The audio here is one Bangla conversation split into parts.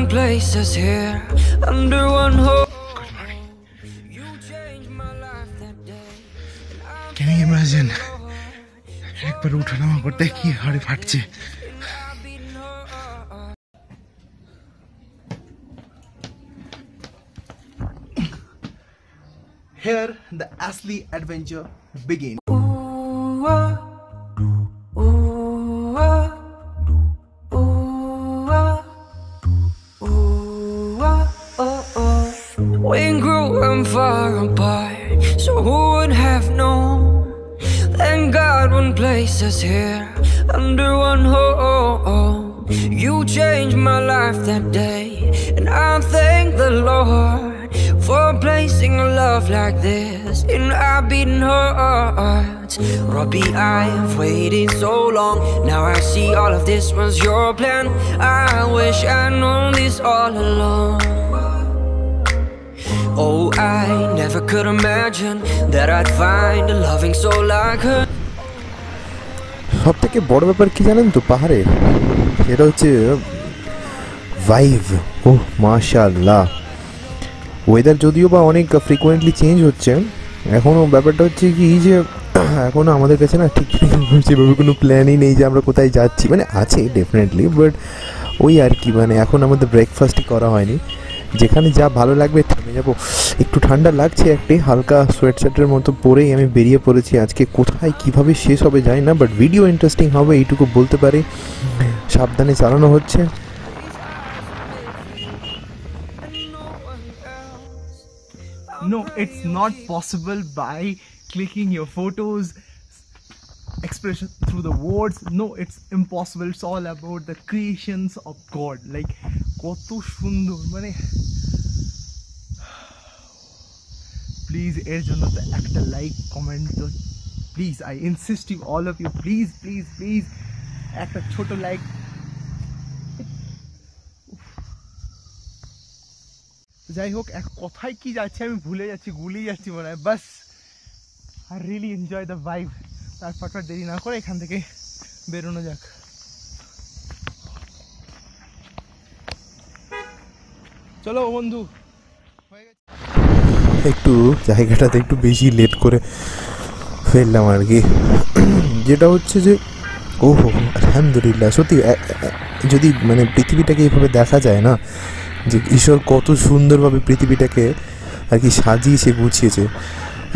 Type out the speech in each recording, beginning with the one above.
one place us here under one hope. You changed my life that day. Can you imagine? একবার উঠানামা করতে কি হাড়ে ফাটছে। Here the Ashley adventure begins. We grew far apart, so who would have known? Thank God one place us here under one home. You changed my life that day, and I thank the Lord for placing a love like this in our beating hearts. Robbie, I've waited so long. Now I see all of this was your plan. I wish I'd known this all along. Oh, I never could imagine that I'd find a loving soul like her. সবথেকে বড় ব্যাপার কি জানেন তো পাহাড়ের, এটা হচ্ছে ভাইব। ও মাশাআল্লাহ, ওয়েদার যদিও বা অনেক ফ্রিকোয়েন্টলি চেঞ্জ হচ্ছে, এখনও ব্যাপারটা হচ্ছে কি যে এখনও আমাদের কাছে না ঠিক সেভাবে কোনো প্ল্যানই নেই যে আমরা কোথায় যাচ্ছি। মানে আছে ডেফিনেটলি, বাট ওই আর কি, মানে এখন আমাদের ব্রেকফাস্টই করা হয়নি। যেখানে যা ভালো লাগবে থেমে যাবো। একটু ঠান্ডা লাগছে, একটি হালকা সোয়েট শার্টের মতো পরেই আমি বেরিয়ে পড়েছি। আজকে কোথায় কিভাবে শেষ হবে জানি না, বাট ভিডিও ইন্টারেস্টিং হবে এইটুকু বলতে পারি। সাবধানে চালানো হচ্ছে। No, it's not possible by clicking your photos, expression through the words. No, it's impossible. It's all about the creations of God. Like কত সুন্দর, মানে প্লিজ এর জন্য তো একটা লাইক কমেন্ট তো please, I insist you all of you, please please please একটা ছোট লাইক। যাই হোক, এক কথায় কি যাচ্ছে আমি ভুলে যাচ্ছি, গুলিয়ে যাচ্ছি মনে হয়। Bus I really enjoy the vibe. তার ফটো দেরি না করে এখান থেকে বেরোনো যাক। চলো বন্ধু। একটু জায়গাটাতে একটু বেশি লেট করে ফেললাম আর কি। যেটা হচ্ছে যে ওহো আলহামদুলিল্লাহ, সত্যি যদি মানে পৃথিবীটাকে এইভাবে দেখা যায় না, যে ঈশ্বর কত সুন্দরভাবে পৃথিবীটাকে আর কি সাজিয়েছে গুছিয়েছে।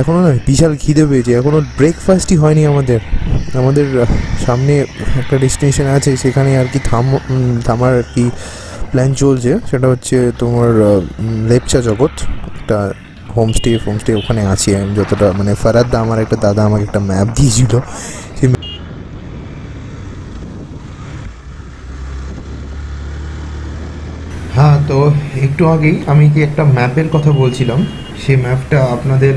এখনও না বিশাল খিদে পেয়েছে, এখনও ব্রেকফাস্টই হয়নি আমাদের। আমাদের সামনে একটা ডেস্টিনেশন আছে, সেখানে আর কি থামার আর কি প্ল্যান চলছে। সেটা হচ্ছে তোমার লেপচা জগৎ, একটা হোমস্টে ওখানে আছি আমি যতটা, মানে ফারাদা আমার একটা দাদা আমাকে একটা ম্যাপ দিয়েছিল। হ্যাঁ, তো একটু আগেই আমি যে একটা ম্যাপের কথা বলছিলাম, সেই ম্যাপটা আপনাদের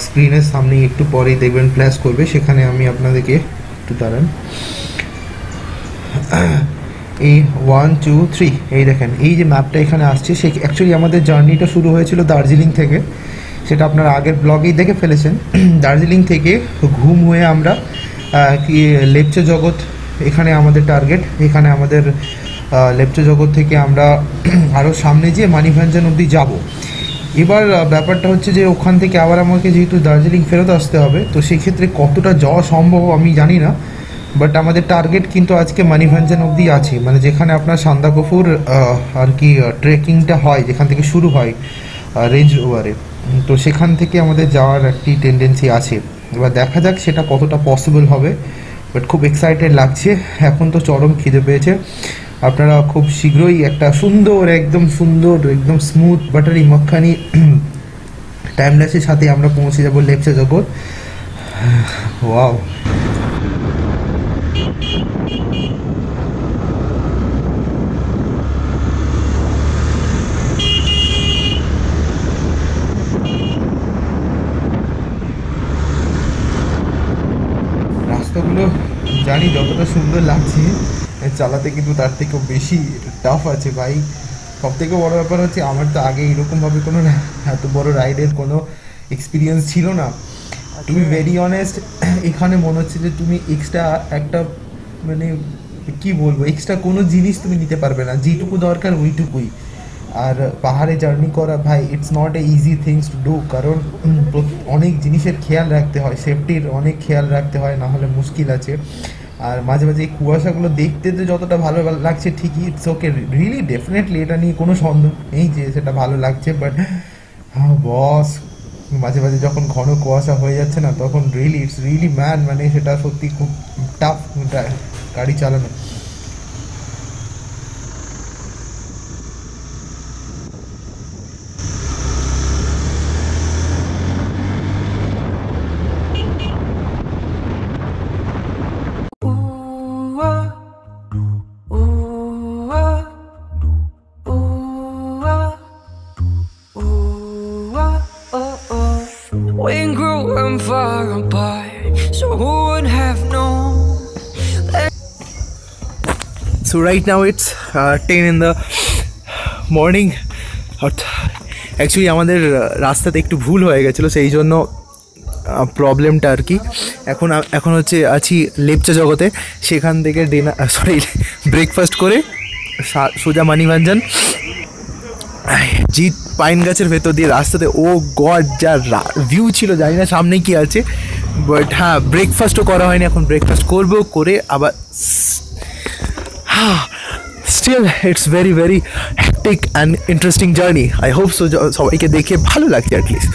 স্ক্রিনের সামনে একটু পরেই দেখবেন ফ্ল্যাশ করবে। সেখানে আমি আপনাদেরকে একটু দাঁড়ান, এই 1 2 3 এই দেখেন, এই যে ম্যাপটা এখানে আসছে, সে অ্যাকচুয়ালি আমাদের জার্নিটা শুরু হয়েছিল দার্জিলিং থেকে। সেটা আপনারা আগের ব্লগেই দেখে ফেলেছেন। দার্জিলিং থেকে ঘুম হয়ে আমরা কি লেপচা জগৎ, এখানে আমাদের টার্গেট। এখানে আমাদের লেপচা জগৎ থেকে আমরা আরও সামনে যেয়ে মানিভ্যাঞ্জন অবধি যাব। এবার ব্যাপারটা হচ্ছে যে ওখান থেকে আবার আমাকে যেহেতু দার্জিলিং ফেরত আসতে হবে, তো সেক্ষেত্রে কতটা যাওয়া সম্ভব আমি জানি না, বাট আমাদের টার্গেট কিন্তু আজকে মানিভ্যাঞ্জন অবধি আছে, মানে যেখানে আপনার সান্দাকফুর আর কি ট্রেকিংটা হয়, যেখান থেকে শুরু হয় রেঞ্জ রোভারে। তো সেখান থেকে আমাদের যাওয়ার একটি টেন্ডেন্সি আছে। এবার দেখা যাক সেটা কতটা পসিবল হবে, বাট খুব এক্সাইটেড লাগছে। এখন তো চরম খিদে পেয়েছে। আপনারা খুব শীঘ্রই একটা সুন্দর একদম স্মুথ বাটারি মাখানি টাইমলেসের সাথে আমরা পৌঁছে যাব লেপচা জগৎ। ওয়াও, রাস্তাগুলো জানি যতটা সুন্দর লাগছে, চালাতে কিন্তু তার থেকেও বেশি টাফ আছে ভাই। সব থেকে বড়ো ব্যাপার হচ্ছে আমার তো আগে এরকমভাবে কোনো এত বড় রাইডের কোনো এক্সপিরিয়েন্স ছিল না। টু বি ভেরি অনেস্ট, এখানে মনে হচ্ছে যে তুমি এক্সট্রা একটা মানে কি বলবো, এক্সট্রা কোনো জিনিস তুমি নিতে পারবে না, যেটুকু দরকার ওইটুকুই। আর পাহাড়ে জার্নি করা ভাই, it's not a easy things to do, কারণ অনেক জিনিসের খেয়াল রাখতে হয়, সেফটির অনেক খেয়াল রাখতে হয়, না হলে মুশকিল আছে। আর মাঝে মাঝে এই কুয়াশাগুলো দেখতে তো যতটা ভালো লাগছে ঠিকই, ইটস ওকে, রিয়েলি ডেফিনেটলি এটা নিয়ে কোনো সন্দেহ নেই যে সেটা ভালো লাগছে। বাট বস, মাঝে মাঝে যখন ঘন কুয়াশা হয়ে যাচ্ছে না, তখন রিয়েলি ইটস রিয়েলি ম্যান, মানে সেটা সত্যি খুব টাফ গাড়ি চালানো। We grew far apart, so who would have known? So right now it's 10 in the morning. Actually আমাদের রাস্তাতে একটু ভুল হয়ে গেছিলো, সেই জন্য প্রবলেমটা আর কি। এখন হচ্ছে আছি লেপচা জগতে, সেখান থেকে ব্রেকফাস্ট করে সোজা মানিভাঞ্জন জিৎ পাইন গাছের ভেতর দিয়ে রাস্তাতে, ও গড যা ভিউ ছিল, জানি না সামনে কি আছে, বাট হ্যাঁ ব্রেকফাস্টও করা হয়নি, এখন ব্রেকফাস্ট করবো, করে আবার still it's very very hectic and interesting journey. I hope so সবাইকে দেখে ভালো লাগছে অ্যাটলিস্ট।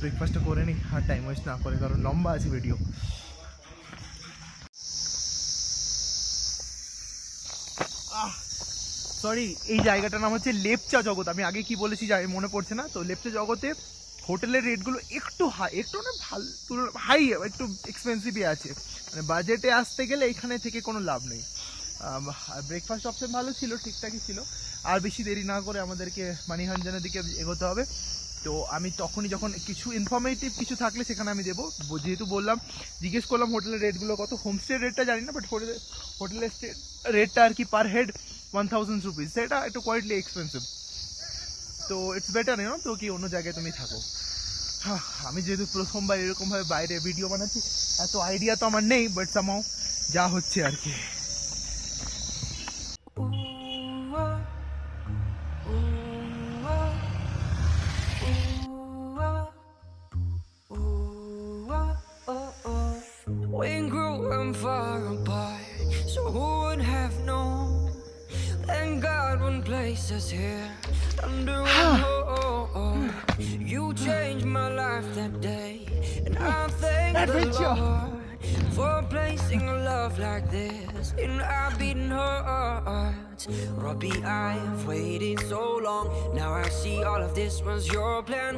ব্রেকফাস্টটা করে নিই আর টাইম ওয়েস্ট না করে, কারণ লম্বা আছে ভিডিও। সরি, এই জায়গাটার নাম হচ্ছে লেপচা জগৎ। আমি আগে কি বলেছি জানি মনে পড়ছে না। তো লেপচা জগতে হোটেলের রেটগুলো একটু হাই, একটু না ভালো হাই, একটু এক্সপেন্সিভই আছে, মানে বাজেটে আসতে গেলে এখানে থেকে কোনো লাভ নেই। ব্রেকফাস্ট অপশন ভালো ছিল, ঠিকঠাকই ছিল। আর বেশি দেরি না করে আমাদেরকে মানিহাঞ্জনের দিকে এগোতে হবে। তো আমি তখনই যখন কিছু ইনফরমেটিভ কিছু থাকলে সেখানে আমি দেবো। যেহেতু বললাম, জিজ্ঞেস করলাম হোটেলের রেটগুলো কত, হোমস্টে রেটটা জানি না, বাট হোটেলের রেটটা আর কি পার হেড 1000 রুপিস, সেটা একটু কোয়াইটলি এক্সপেন্সিভ। তো ইটস বেটার ইউনো, তো কি অন্য জায়গায় তুমি থাকো। হ্যাঁ, আমি যেহেতু প্রথমবার এরকমভাবে বাইরে ভিডিও বানাচ্ছি, এত আইডিয়া তো আমার নেই, বাট সামহাউ যা হচ্ছে আর কি। We grew far apart, so who would have known? Thank God one place us here under one home. You changed my life that day, and I thank the Lord for placing a love like this in our beating hearts. Robbie, I've waited so long, now I see all of this was your plan.